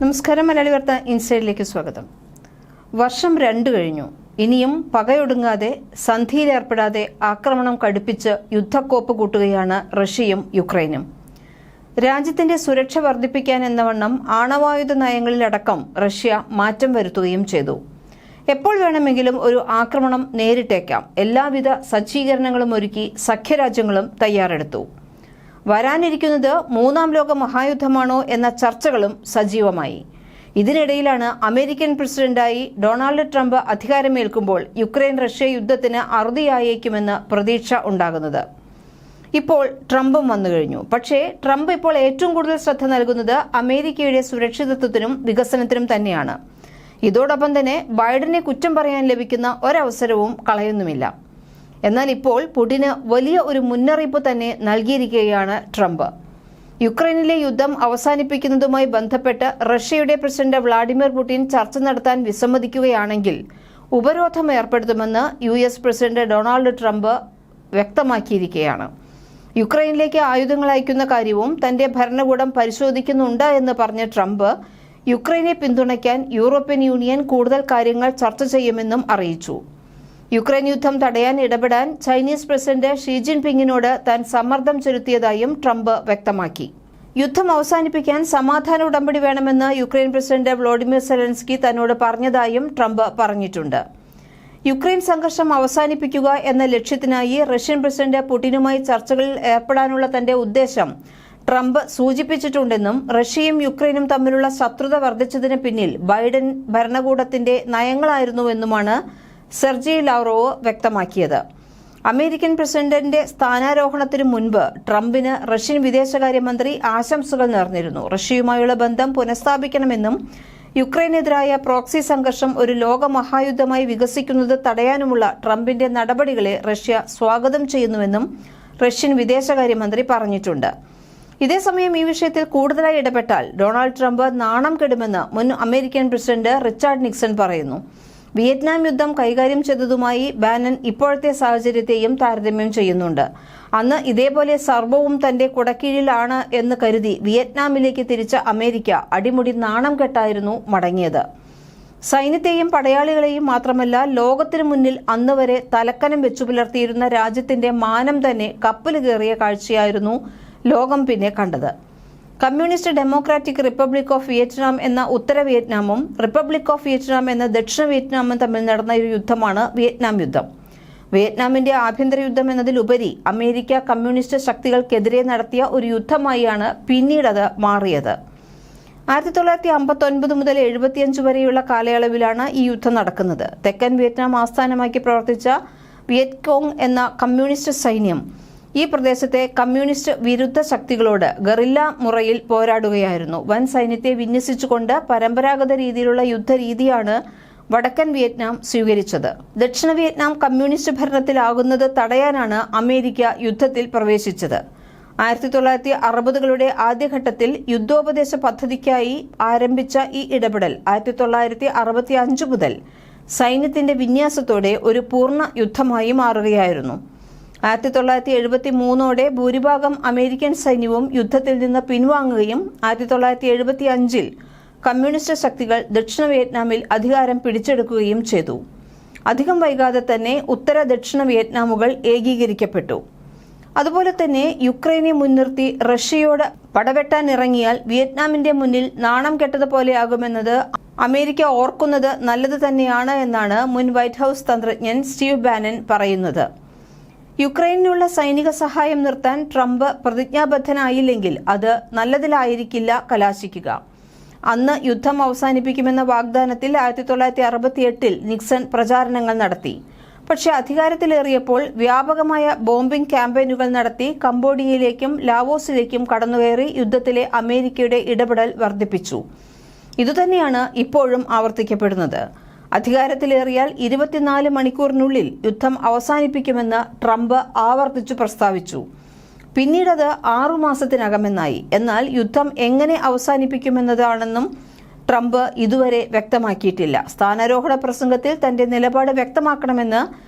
നമസ്കാരം. മലയാളി വാർത്ത ഇൻസൈഡിലേക്ക് സ്വാഗതം. വർഷം 2 കഴിഞ്ഞു. ഇനിയും പകയൊടുങ്ങാതെ സന്ധിയിലേർപ്പെടാതെ ആക്രമണം കടുപ്പിച്ച് യുദ്ധക്കോപ്പ് കൂട്ടുകയാണ് റഷ്യയും യുക്രൈനും. രാജ്യത്തിന്റെ സുരക്ഷ വർദ്ധിപ്പിക്കാൻ എന്നവണ്ണം ആണവായുധ നയങ്ങളിലടക്കം റഷ്യ മാറ്റം വരുത്തുകയും ചെയ്തു. എപ്പോൾ വേണമെങ്കിലും ഒരു ആക്രമണം നേരിട്ടേക്കാം. എല്ലാവിധ സജ്ജീകരണങ്ങളും ഒരുക്കി സഖ്യരാജ്യങ്ങളും തയ്യാറെടുത്തു. വരാനിരിക്കുന്നത് മൂന്നാം ലോക മഹായുദ്ധമാണോ എന്ന ചർച്ചകളും സജീവമായി. ഇതിനിടയിലാണ് അമേരിക്കൻ പ്രസിഡന്റായി ഡൊണാൾഡ് ട്രംപ് അധികാരമേൽക്കുമ്പോൾ യുക്രൈൻ റഷ്യ യുദ്ധത്തിന് അറുതിയായേക്കുമെന്ന് പ്രതീക്ഷ ഉണ്ടാകുന്നത്. ഇപ്പോൾ ട്രംപും വന്നുകഴിഞ്ഞു. പക്ഷേ ട്രംപ് ഇപ്പോൾ ഏറ്റവും കൂടുതൽ ശ്രദ്ധ നൽകുന്നത് അമേരിക്കയുടെ സുരക്ഷിതത്വത്തിനും വികസനത്തിനും തന്നെയാണ്. ഇതോടൊപ്പം തന്നെ ബൈഡനെ കുറ്റം പറയാൻ ലഭിക്കുന്ന ഒരവസരവും കളയുന്നുമില്ല. എന്നാൽ ഇപ്പോൾ പുടിന് വലിയ ഒരു മുന്നറിയിപ്പ് തന്നെ നൽകിയിരിക്കുകയാണ് ട്രംപ്. യുക്രൈനിലെ യുദ്ധം അവസാനിപ്പിക്കുന്നതുമായി ബന്ധപ്പെട്ട് റഷ്യയുടെ പ്രസിഡന്റ് വ്ളാഡിമിർ പുടിൻ ചർച്ച നടത്താൻ വിസമ്മതിക്കുകയാണെങ്കിൽ ഉപരോധം ഏർപ്പെടുത്തുമെന്ന് US പ്രസിഡന്റ് ഡൊണാൾഡ് ട്രംപ് വ്യക്തമാക്കിയിരിക്കുകയാണ്. യുക്രൈനിലേക്ക് ആയുധങ്ങൾ അയക്കുന്ന കാര്യവും തന്റെ ഭരണകൂടം പരിശോധിക്കുന്നുണ്ട് എന്ന് പറഞ്ഞ ട്രംപ് യുക്രൈനെ പിന്തുണയ്ക്കാൻ യൂറോപ്യൻ യൂണിയൻ കൂടുതൽ കാര്യങ്ങൾ ചർച്ച ചെയ്യുമെന്നും അറിയിച്ചു. യുക്രൈൻ യുദ്ധം തടയാൻ ഇടപെടാൻ ചൈനീസ് പ്രസിഡന്റ് ഷീ ജിൻപിങ്ങിനോട് താൻ സമ്മർദ്ദം ചെലുത്തിയതായും ട്രംപ് വ്യക്തമാക്കി. യുദ്ധം അവസാനിപ്പിക്കാൻ സമാധാന ഉടമ്പടി വേണമെന്ന് യുക്രൈൻ പ്രസിഡന്റ് വ്ളോഡിമിർ സെലൻസ്കി തന്നോട് പറഞ്ഞതായും ട്രംപ് പറഞ്ഞിട്ടുണ്ട്. യുക്രൈൻ സംഘർഷം അവസാനിപ്പിക്കുക എന്ന ലക്ഷ്യത്തിനായി റഷ്യൻ പ്രസിഡന്റ് പുടിനുമായി ചർച്ചകളിൽ ഏർപ്പെടാനുള്ള തന്റെ ഉദ്ദേശം ട്രംപ് സൂചിപ്പിച്ചിട്ടുണ്ടെന്നും റഷ്യയും യുക്രൈനും തമ്മിലുള്ള ശത്രുത വർദ്ധിച്ചതിന് പിന്നിൽ ബൈഡൻ ഭരണകൂടത്തിന്റെ നയങ്ങളായിരുന്നുവെന്നുമാണ് സെർജി ലാവ്റോവ് വ്യക്തമാക്കിയത്. അമേരിക്കൻ പ്രസിഡന്റിന്റെ സ്ഥാനാരോഹണത്തിനു മുൻപ് ട്രംപിന് റഷ്യൻ വിദേശകാര്യമന്ത്രി ആശംസകൾ നേർന്നിരുന്നു. റഷ്യയുമായുള്ള ബന്ധം പുനഃസ്ഥാപിക്കണമെന്നും യുക്രൈനെതിരായ പ്രോക്സി സംഘർഷം ഒരു ലോക മഹായുദ്ധമായി വികസിക്കുന്നത് തടയാനുമുള്ള ട്രംപിന്റെ നടപടികളെ റഷ്യ സ്വാഗതം ചെയ്യുന്നുവെന്നും റഷ്യൻ വിദേശകാര്യമന്ത്രി പറഞ്ഞിട്ടുണ്ട്. ഇതേസമയം ഈ വിഷയത്തിൽ കൂടുതലായി ഇടപെട്ടാൽ ഡൊണാൾഡ് ട്രംപ് നാണം കെടുമെന്ന് മുൻ അമേരിക്കൻ പ്രസിഡന്റ് റിച്ചാർഡ് നിക്സൺ പറയുന്നു. വിയറ്റ്നാം യുദ്ധം കൈകാര്യം ചെയ്തതുമായി ബാനൻ ഇപ്പോഴത്തെ സാഹചര്യത്തെയും താരതമ്യം ചെയ്യുന്നുണ്ട്. അന്ന് ഇതേപോലെ സർവവും തന്റെ കുടക്കീഴിലാണ് എന്ന് കരുതി വിയറ്റ്നാമിലേക്ക് തിരിച്ച അമേരിക്ക അടിമുടി നാണം കെട്ടായിരുന്നു മടങ്ങിയത്. സൈന്യത്തെയും പടയാളികളെയും മാത്രമല്ല, ലോകത്തിനു മുന്നിൽ അന്ന് വരെ തലക്കനം വെച്ചു പുലർത്തിയിരുന്ന രാജ്യത്തിന്റെ മാനം തന്നെ കപ്പല് കയറിയ കാഴ്ചയായിരുന്നു ലോകം പിന്നെ കണ്ടത്. Communist democratic republic of Vietnam എന്ന ഉത്തര വിയറ്റ്നാമും റിപ്പബ്ലിക് ഓഫ് വിയറ്റ്നാം എന്ന ദക്ഷിണ വിയറ്റ്നാമും തമ്മിൽ നടന്ന ഒരു യുദ്ധമാണ് വിയറ്റ്നാം യുദ്ധം. വിയറ്റ്നാമിന്റെ ആഭ്യന്തര യുദ്ധം എന്നതിലുപരി അമേരിക്ക കമ്മ്യൂണിസ്റ്റ് ശക്തികൾക്കെതിരെ നടത്തിയ ഒരു യുദ്ധമായാണ് പിന്നീടത് മാറിയത്. 1959 മുതൽ 75 വരെയുള്ള കാലയളവിലാണ് ഈ യുദ്ധം നടക്കുന്നത്. തെക്കൻ വിയറ്റ്നാം ആസ്ഥാനമാക്കി പ്രവർത്തിച്ച വിയറ്റ്കോങ് എന്ന കമ്മ്യൂണിസ്റ്റ് സൈന്യം ഈ പ്രദേശത്തെ കമ്മ്യൂണിസ്റ്റ് വിരുദ്ധ ശക്തികളോട് ഗറില്ല മുറയിൽ പോരാടുകയായിരുന്നു. വൻ സൈന്യത്തെ വിന്യസിച്ചുകൊണ്ട് പരമ്പരാഗത രീതിയിലുള്ള യുദ്ധരീതിയാണ് വടക്കൻ വിയറ്റ്നാം സ്വീകരിച്ചത്. ദക്ഷിണ വിയറ്റ്നാം കമ്മ്യൂണിസ്റ്റ് ഭരണത്തിലാകുന്നത് തടയാനാണ് അമേരിക്ക യുദ്ധത്തിൽ പ്രവേശിച്ചത്. 1960കളുടെ ആദ്യഘട്ടത്തിൽ യുദ്ധോപദേശ പദ്ധതിക്കായി ആരംഭിച്ച ഈ ഇടപെടൽ 1965 മുതൽ സൈന്യത്തിന്റെ വിന്യാസത്തോടെ ഒരു പൂർണ്ണ യുദ്ധമായി മാറുകയായിരുന്നു. 1973 ഭൂരിഭാഗം അമേരിക്കൻ സൈന്യവും യുദ്ധത്തിൽ നിന്ന് പിൻവാങ്ങുകയും 1975 കമ്മ്യൂണിസ്റ്റ് ശക്തികൾ ദക്ഷിണ വിയറ്റ്നാമിൽ അധികാരം പിടിച്ചെടുക്കുകയും ചെയ്തു. അധികം വൈകാതെ തന്നെ ഉത്തര ദക്ഷിണ വിയറ്റ്നാമുകൾ ഏകീകരിക്കപ്പെട്ടു. അതുപോലെ തന്നെ യുക്രൈനെ മുൻനിർത്തി റഷ്യയോട് പടവെട്ടാൻ ഇറങ്ങിയാൽ വിയറ്റ്നാമിന്റെ മുന്നിൽ നാണം കെട്ടതുപോലെയാകുമെന്നത് അമേരിക്ക ഓർക്കുന്നത് നല്ലത് തന്നെയാണ് എന്നാണ് മുൻ വൈറ്റ് ഹൌസ് തന്ത്രജ്ഞൻ സ്റ്റീവ് ബാനൻ പറയുന്നത്. യുക്രൈനിനുള്ള സൈനിക സഹായം നിർത്താൻ ട്രംപ് പ്രതിജ്ഞാബദ്ധനായില്ലെങ്കിൽ അത് നല്ലതിലായിരിക്കില്ല കലാശിക്കുക. അന്ന് യുദ്ധം അവസാനിപ്പിക്കുമെന്ന വാഗ്ദാനത്തിൽ 1968 നിക്സൺ പ്രചാരണങ്ങൾ നടത്തി. പക്ഷേ അധികാരത്തിലേറിയപ്പോൾ വ്യാപകമായ ബോംബിംഗ് ക്യാമ്പയിനുകൾ നടത്തി കംബോഡിയയിലേക്കും ലാവോസിലേക്കും കടന്നുകയറി യുദ്ധത്തിലെ അമേരിക്കയുടെ ഇടപെടൽ വർദ്ധിപ്പിച്ചു. ഇതുതന്നെയാണ് ഇപ്പോഴും ആവർത്തിക്കപ്പെടുന്നത്. അധികാരത്തിലേറിയാൽ 24 മണിക്കൂറിനുള്ളിൽ യുദ്ധം അവസാനിപ്പിക്കുമെന്ന് ട്രംപ് ആവർത്തിച്ചു പ്രസ്താവിച്ചു. പിന്നീടത് 6 മാസത്തിനകമെന്നായി. എന്നാൽ യുദ്ധം എങ്ങനെ അവസാനിപ്പിക്കുമെന്നതാണെന്നും ട്രംപ് ഇതുവരെ വ്യക്തമാക്കിയിട്ടില്ല. സ്ഥാനാരോഹണ പ്രസംഗത്തിൽ തന്റെ നിലപാട് വ്യക്തമാക്കണമെന്ന്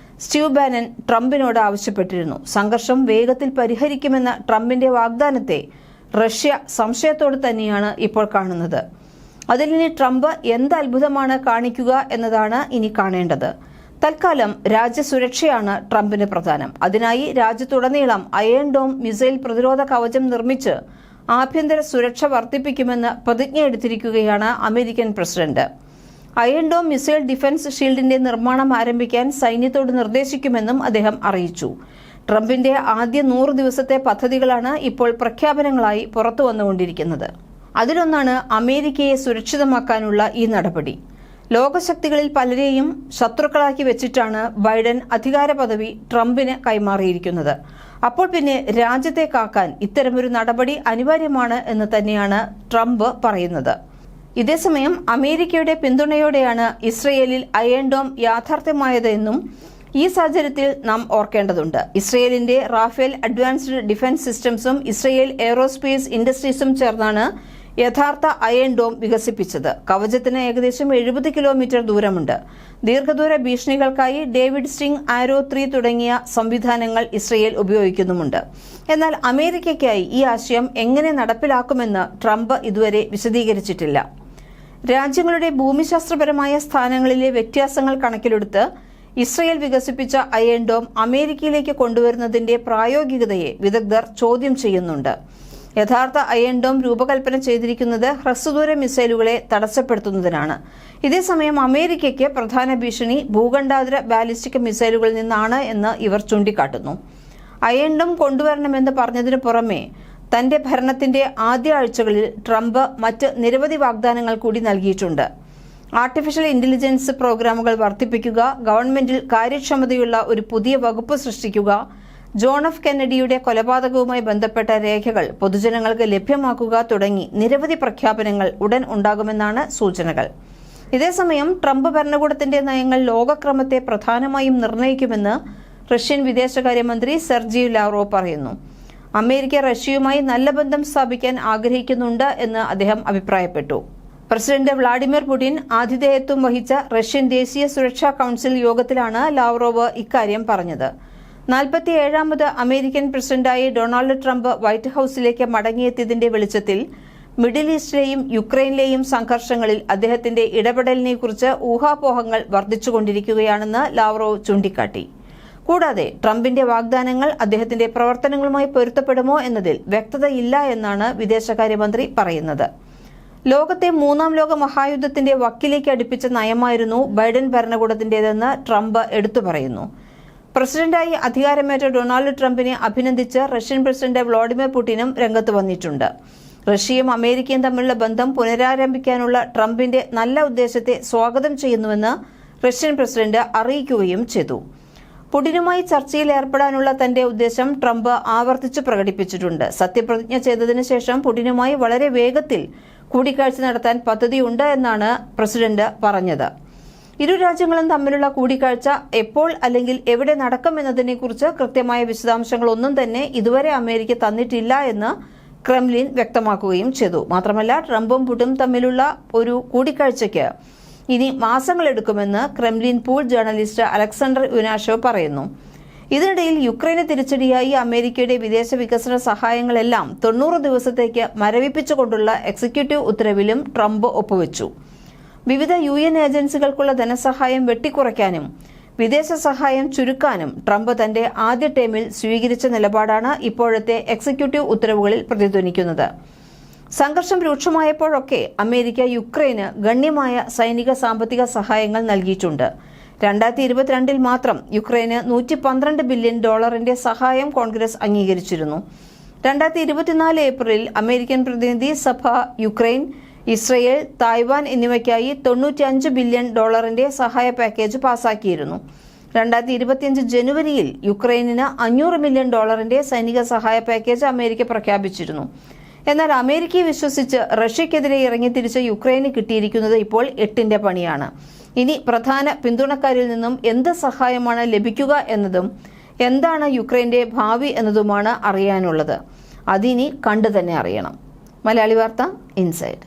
സ്റ്റീവ് ബാനൻ ട്രംപിനോട് ആവശ്യപ്പെട്ടിരുന്നു. സംഘർഷം വേഗത്തിൽ പരിഹരിക്കുമെന്ന ട്രംപിന്റെ വാഗ്ദാനത്തെ റഷ്യ സംശയത്തോടെ തന്നെയാണ് ഇപ്പോൾ കാണുന്നത്. അതിലിനി ട്രംപ് എന്ത് അത്ഭുതമാണ് കാണിക്കുക എന്നതാണ് ഇനി കാണേണ്ടത്. തൽക്കാലം രാജ്യസുരക്ഷയാണ് ട്രംപിന് പ്രധാനം. അതിനായി രാജ്യത്തുടനീളം അയൺ ഡോം മിസൈൽ പ്രതിരോധ കവചം നിർമ്മിച്ച് ആഭ്യന്തര സുരക്ഷ വർദ്ധിപ്പിക്കുമെന്ന് പ്രതിജ്ഞയെടുത്തിരിക്കുകയാണ് American president. Iron dome missile defence ഷീൽഡിന്റെ നിർമ്മാണം ആരംഭിക്കാൻ സൈന്യത്തോട് നിർദ്ദേശിക്കുമെന്നും അദ്ദേഹം അറിയിച്ചു. ട്രംപിന്റെ ആദ്യ 100 ദിവസത്തെ പദ്ധതികളാണ് ഇപ്പോൾ പ്രഖ്യാപനങ്ങളായി പുറത്തു വന്നുകൊണ്ടിരിക്കുന്നത്. അതിലൊന്നാണ് അമേരിക്കയെ സുരക്ഷിതമാക്കാനുള്ള ഈ നടപടി. ലോകശക്തികളിൽ പലരെയും ശത്രുക്കളാക്കി വെച്ചിട്ടാണ് ബൈഡൻ അധികാര പദവി ട്രംപിന് കൈമാറിയിരിക്കുന്നത്. അപ്പോൾ പിന്നെ രാജ്യത്തെ കാക്കാൻ ഇത്തരമൊരു നടപടി അനിവാര്യമാണ് എന്ന് തന്നെയാണ് ട്രംപ് പറയുന്നത്. ഇതേസമയം അമേരിക്കയുടെ പിന്തുണയോടെയാണ് ഇസ്രയേലിൽ അയൺ ഡോം യാഥാർത്ഥ്യമായത് എന്നും ഈ സാഹചര്യത്തിൽ നാം ഓർക്കേണ്ടതുണ്ട്. ഇസ്രയേലിന്റെ റാഫേൽ അഡ്വാൻസ്ഡ് ഡിഫൻസ് സിസ്റ്റംസും ഇസ്രയേൽ എയ്റോസ്പേസ് ഇൻഡസ്ട്രീസും ചേർന്നാണ് യഥാർത്ഥ അയൺ ഡോം വികസിപ്പിച്ചത്. കവചത്തിന് ഏകദേശം 70 കിലോമീറ്റർ ദൂരമുണ്ട്. ദീർഘദൂര ഭീഷണികൾക്കായി ഡേവിഡ് സ്റ്റിംഗ് ആരോ 3 തുടങ്ങിയ സംവിധാനങ്ങൾ ഇസ്രയേൽ ഉപയോഗിക്കുന്നുമുണ്ട്. എന്നാൽ അമേരിക്കയ്ക്കായി ഈ ആശയം എങ്ങനെ നടപ്പിലാക്കുമെന്ന് ട്രംപ് ഇതുവരെ വിശദീകരിച്ചിട്ടില്ല. രാജ്യങ്ങളുടെ ഭൂമിശാസ്ത്രപരമായ സ്ഥാനങ്ങളിലെ വ്യത്യാസങ്ങൾ കണക്കിലെടുത്ത് ഇസ്രയേൽ വികസിപ്പിച്ച അയൺ ഡോം അമേരിക്കയിലേക്ക് കൊണ്ടുവരുന്നതിന്റെ പ്രായോഗികതയെ വിദഗ്ധർ ചോദ്യം ചെയ്യുന്നുണ്ട്. യഥാർത്ഥ അയൺ ഡോം രൂപകൽപ്പന ചെയ്തിരിക്കുന്നത് ഹ്രസ്വദൂര മിസൈലുകളെ തടസ്സപ്പെടുത്തുന്നതിനാണ്. ഇതേസമയം അമേരിക്കയ്ക്ക് പ്രധാന ഭീഷണി ഭൂഖണ്ഡാന്തര ബാലിസ്റ്റിക് മിസൈലുകളിൽ നിന്നാണ് എന്ന് ഇവർ ചൂണ്ടിക്കാട്ടുന്നു. അയൺ ഡോം കൊണ്ടുവരണമെന്ന് പറഞ്ഞതിനു പുറമെ തന്റെ ഭരണത്തിന്റെ ആദ്യ ആഴ്ചകളിൽ ട്രംപ് മറ്റ് നിരവധി വാഗ്ദാനങ്ങൾ കൂടി നൽകിയിട്ടുണ്ട്. ആർട്ടിഫിഷ്യൽ ഇന്റലിജൻസ് പ്രോഗ്രാമുകൾ വർദ്ധിപ്പിക്കുക, ഗവൺമെന്റിൽ കാര്യക്ഷമതയുള്ള ഒരു പുതിയ വകുപ്പ് സൃഷ്ടിക്കുക, ജോൺ എഫ് കെന്നഡിയുടെ കൊലപാതകവുമായി ബന്ധപ്പെട്ട രേഖകൾ പൊതുജനങ്ങൾക്ക് ലഭ്യമാക്കുക തുടങ്ങി നിരവധി പ്രഖ്യാപനങ്ങൾ ഉടൻ ഉണ്ടാകുമെന്നാണ് സൂചനകൾ. ഇതേസമയം ട്രംപ് ഭരണകൂടത്തിന്റെ നയങ്ങൾ ലോകക്രമത്തെ പ്രധാനമായും നിർണ്ണയിക്കുമെന്ന് റഷ്യൻ വിദേശകാര്യമന്ത്രി സെർജി ലാവ്റോവ് പറയുന്നു. അമേരിക്ക റഷ്യയുമായി നല്ല ബന്ധം സ്ഥാപിക്കാൻ ആഗ്രഹിക്കുന്നുണ്ട് എന്ന് അദ്ദേഹം അഭിപ്രായപ്പെട്ടു. പ്രസിഡന്റ് വ്ളാഡിമിർ പുടിൻ ആതിഥേയത്വം വഹിച്ച റഷ്യൻ ദേശീയ സുരക്ഷാ കൌൺസിൽ യോഗത്തിലാണ് ലാവ്റോവ് ഇക്കാര്യം പറഞ്ഞത്. 47ാമത് അമേരിക്കൻ പ്രസിഡന്റായി ഡൊണാൾഡ് ട്രംപ് വൈറ്റ് ഹൌസിലേക്ക് മടങ്ങിയെത്തിയതിന്റെ വെളിച്ചത്തിൽ മിഡിൽ ഈസ്റ്റിലെയും യുക്രൈനിലെയും സംഘർഷങ്ങളിൽ അദ്ദേഹത്തിന്റെ ഇടപെടലിനെക്കുറിച്ച് ഊഹാപോഹങ്ങൾ വർദ്ധിച്ചുകൊണ്ടിരിക്കുകയാണെന്ന് ലാവ്റോവ് ചൂണ്ടിക്കാട്ടി. കൂടാതെ ട്രംപിന്റെ വാഗ്ദാനങ്ങൾ അദ്ദേഹത്തിന്റെ പ്രവർത്തനങ്ങളുമായി പൊരുത്തപ്പെടുമോ എന്നതിൽ വ്യക്തതയില്ല എന്നാണ് വിദേശകാര്യമന്ത്രി പറയുന്നത്. ലോകത്തെ 3ാം ലോക മഹായുദ്ധത്തിന്റെ വക്കിലേക്ക് അടുപ്പിച്ച നയമായിരുന്നു ബൈഡൻ ഭരണകൂടത്തിന്റേതെന്ന് ട്രംപ് എടുത്തു പറയുന്നു. പ്രസിഡന്റായി അധികാരമേറ്റ ഡൊണാൾഡ് ട്രംപിനെ അഭിനന്ദിച്ച് റഷ്യൻ പ്രസിഡന്റ് വ്ളാഡിമിർ പുടിനും രംഗത്ത് വന്നിട്ടുണ്ട്. റഷ്യയും അമേരിക്കയും തമ്മിലുള്ള ബന്ധം പുനരാരംഭിക്കാനുള്ള ട്രംപിന്റെ നല്ല ഉദ്ദേശത്തെ സ്വാഗതം ചെയ്യുന്നുവെന്ന് റഷ്യൻ പ്രസിഡന്റ് അറിയിക്കുകയും ചെയ്തു. പുടിനുമായി ചർച്ചയിൽ ഏർപ്പെടാനുള്ള തന്റെ ഉദ്ദേശം ട്രംപ് ആവർത്തിച്ചു പ്രകടിപ്പിച്ചിട്ടുണ്ട്. സത്യപ്രതിജ്ഞ ചെയ്തതിനു ശേഷം പുടിനുമായി വളരെ വേഗത്തിൽ കൂടിക്കാഴ്ച നടത്താൻ പദ്ധതിയുണ്ട് എന്നാണ് പ്രസിഡന്റ് പറഞ്ഞത്. ഇരു രാജ്യങ്ങളും തമ്മിലുള്ള കൂടിക്കാഴ്ച എപ്പോൾ അല്ലെങ്കിൽ എവിടെ നടക്കുമെന്നതിനെക്കുറിച്ച് കൃത്യമായ വിശദാംശങ്ങളൊന്നും തന്നെ ഇതുവരെ അമേരിക്ക തന്നിട്ടില്ല എന്ന് ക്രെംലിൻ വ്യക്തമാക്കുകയും ചെയ്തു. മാത്രമല്ല ട്രംപും പുടിനും തമ്മിലുള്ള ഒരു കൂടിക്കാഴ്ചയ്ക്ക് ഇനി മാസങ്ങളെടുക്കുമെന്ന് ക്രെംലിൻ പൂൾ ജേർണലിസ്റ്റ് അലക്സാണ്ടർ യുനാഷോവ് പറയുന്നു. ഇതിനിടയിൽ യുക്രൈന് തിരിച്ചടിയായി അമേരിക്കയുടെ വിദേശ വികസന സഹായങ്ങളെല്ലാം 90 ദിവസത്തേക്ക് മരവിപ്പിച്ചുകൊണ്ടുള്ള എക്സിക്യൂട്ടീവ് ഉത്തരവിലും ട്രംപ് ഒപ്പുവെച്ചു. വിവിധ UN ഏജൻസികൾക്കുള്ള ധനസഹായം വെട്ടിക്കുറയ്ക്കാനും വിദേശ സഹായം ചുരുക്കാനും ട്രംപ് തന്റെ ആദ്യ ടേമിൽ സ്വീകരിച്ച നിലപാടാണ് ഇപ്പോഴത്തെ എക്സിക്യൂട്ടീവ് ഉത്തരവുകളിൽ പ്രതിധ്വനിക്കുന്നത്. സംഘർഷം രൂക്ഷമായപ്പോഴൊക്കെ അമേരിക്ക യുക്രൈന് ഗണ്യമായ സൈനിക സാമ്പത്തിക സഹായങ്ങൾ നൽകിയിട്ടുണ്ട്. 2022 മാത്രം യുക്രൈന് $112 ബില്യൺ സഹായം കോൺഗ്രസ് അംഗീകരിച്ചിരുന്നു. 2024 ഏപ്രിലിൽ അമേരിക്കൻ പ്രതിനിധി സഭ യുക്രൈൻ, ഇസ്രയേൽ, തായ്വാൻ എന്നിവയ്ക്കായി $95 ബില്യൺ സഹായ പാക്കേജ് പാസാക്കിയിരുന്നു. 2025 ജനുവരിയിൽ യുക്രൈനിന് $500 മില്യൺ സൈനിക സഹായ പാക്കേജ് അമേരിക്ക പ്രഖ്യാപിച്ചിരുന്നു. എന്നാൽ അമേരിക്കയെ വിശ്വസിച്ച് റഷ്യക്കെതിരെ ഇറങ്ങിത്തിരിച്ച യുക്രൈന് കിട്ടിയിരിക്കുന്നത് ഇപ്പോൾ 8ന്റെ പണിയാണ്. ഇനി പ്രധാന പിന്തുണക്കാരിൽ നിന്നും എന്ത് സഹായമാണ് ലഭിക്കുക എന്നതും എന്താണ് യുക്രൈന്റെ ഭാവി എന്നതുമാണ് അറിയാനുള്ളത്. അതിനി കണ്ടു തന്നെ അറിയണം. മലയാളി വാർത്ത ഇൻസൈഡ്.